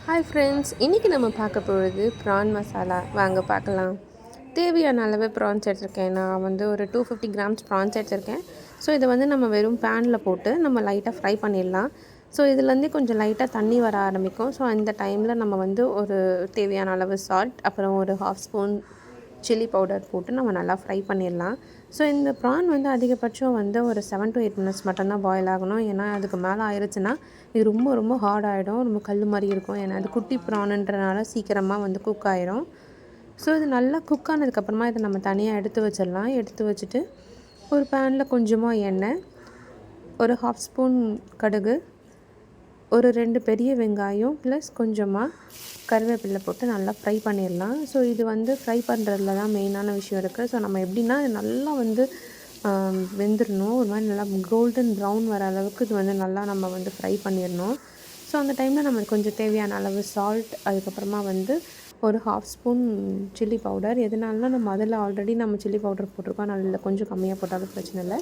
Hi friends, இன்றைக்கி நம்ம பார்க்க போகிறது ப்ரான் மசாலா. வாங்க பார்க்கலாம். தேவையான அளவு ப்ரான்ஸ் எடுத்திருக்கேன். நான் ஒரு 250 கிராம்ஸ் ப்ரான்ஸ் எடுத்திருக்கேன். ஸோ இதை நம்ம வெறும் பேனில் போட்டு நம்ம லைட்டாக ஃப்ரை பண்ணிடலாம். ஸோ இதுலேருந்தே கொஞ்சம் லைட்டாக தண்ணி வர ஆரம்பிக்கும். ஸோ அந்த டைமில் நம்ம ஒரு தேவையான அளவு சால்ட், அப்புறம் ஒரு 1/2 ஸ்பூன் சில்லி பவுடர் போட்டு நம்ம நல்லா ஃப்ரை பண்ணிடலாம். ஸோ இந்த ப்ரான் அதிகபட்சம் ஒரு 7 to 8 மினிட்ஸ் மட்டும்தான் பாயில் ஆகணும். ஏன்னா அதுக்கு மேலே ஆயிடுச்சுன்னா இது ரொம்ப ரொம்ப ஹார்ட் ஆகிடும், ரொம்ப கல் மாதிரி இருக்கும். ஏன்னா அது குட்டி ப்ரானுன்றனால சீக்கிரமாக குக் ஆகிடும். ஸோ இது நல்லா குக் ஆனதுக்கப்புறமா இதை நம்ம தனியாக எடுத்து வச்சிடலாம். எடுத்து வச்சுட்டு ஒரு பேனில் கொஞ்சமாக எண்ணெய், ஒரு 1/2 ஸ்பூன் கடுகு, ஒரு 2 பெரிய வெங்காயம் ப்ளஸ் கொஞ்சமாக கருவேப்பிலை போட்டு நல்லா ஃப்ரை பண்ணிடலாம். ஸோ இது ஃப்ரை பண்ணுறதுல தான் மெயினான விஷயம் இருக்குது. ஸோ நம்ம எப்படின்னா நல்லா வெந்துடணும். ஒரு மாதிரி நல்லா கோல்டன் ப்ரௌன் வர அளவுக்கு இது நல்லா நம்ம ஃப்ரை பண்ணிடணும். ஸோ அந்த டைமில் நம்மளுக்கு கொஞ்சம் தேவையான அளவு சால்ட், அதுக்கப்புறமா ஒரு 1/2 ஸ்பூன் சில்லி பவுடர். எதனாலனா நம்ம அதில் ஆல்ரெடி நம்ம சில்லி பவுடர் போட்டிருக்கோம், அதில் கொஞ்சம் கம்மியாக போட்டாலும் பிரச்சனை இல்லை.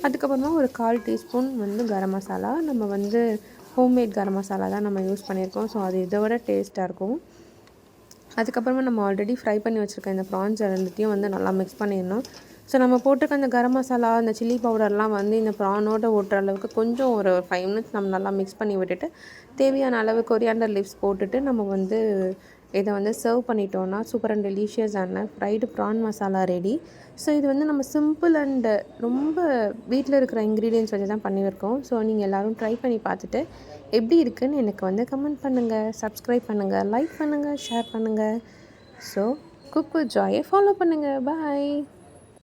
அதுக்கப்புறமா ஒரு 1/4 டீஸ்பூன் கரம் மசாலா. நம்ம ஹோம்மேட் கரம் மசாலா தான் நம்ம யூஸ் பண்ணியிருக்கோம். ஸோ அது இதை விட டேஸ்ட்டாக இருக்கும். அதுக்கப்புறமா நம்ம ஆல்ரெடி ஃப்ரை பண்ணி வச்சுருக்க இந்த ப்ரான்ஸ் ரெண்டுத்தையும் நல்லா மிக்ஸ் பண்ணிடணும். ஸோ நம்ம போட்டிருக்க அந்த கரம் மசாலா, அந்த சில்லி பவுடர்லாம் இந்த ப்ரானோட ஓட்டுற அளவுக்கு கொஞ்சம் ஒரு 5 மினிட்ஸ் நம்ம நல்லா மிக்ஸ் பண்ணி விட்டுட்டு தேவையான அளவு கொரியாண்டர் லீவ்ஸ் போட்டுட்டு நம்ம இதை சர்வ் பண்ணிட்டோன்னா சூப்பர் அண்ட் டெலிஷியஸான fried prawn masala ready. So இது நம்ம சிம்பிள் அண்டு ரொம்ப வீட்டில் இருக்கிற இன்க்ரீடியன்ஸ் வச்சு தான் பண்ணியிருக்கோம். ஸோ நீங்கள் எல்லோரும் ட்ரை பண்ணி பார்த்துட்டு எப்படி இருக்குதுன்னு எனக்கு கமெண்ட் பண்ணுங்கள், சப்ஸ்கிரைப் பண்ணுங்கள், லைக் பண்ணுங்கள், ஷேர் பண்ணுங்கள். ஸோ குக் வித் ஜாயை ஃபாலோ பண்ணுங்கள். பாய்.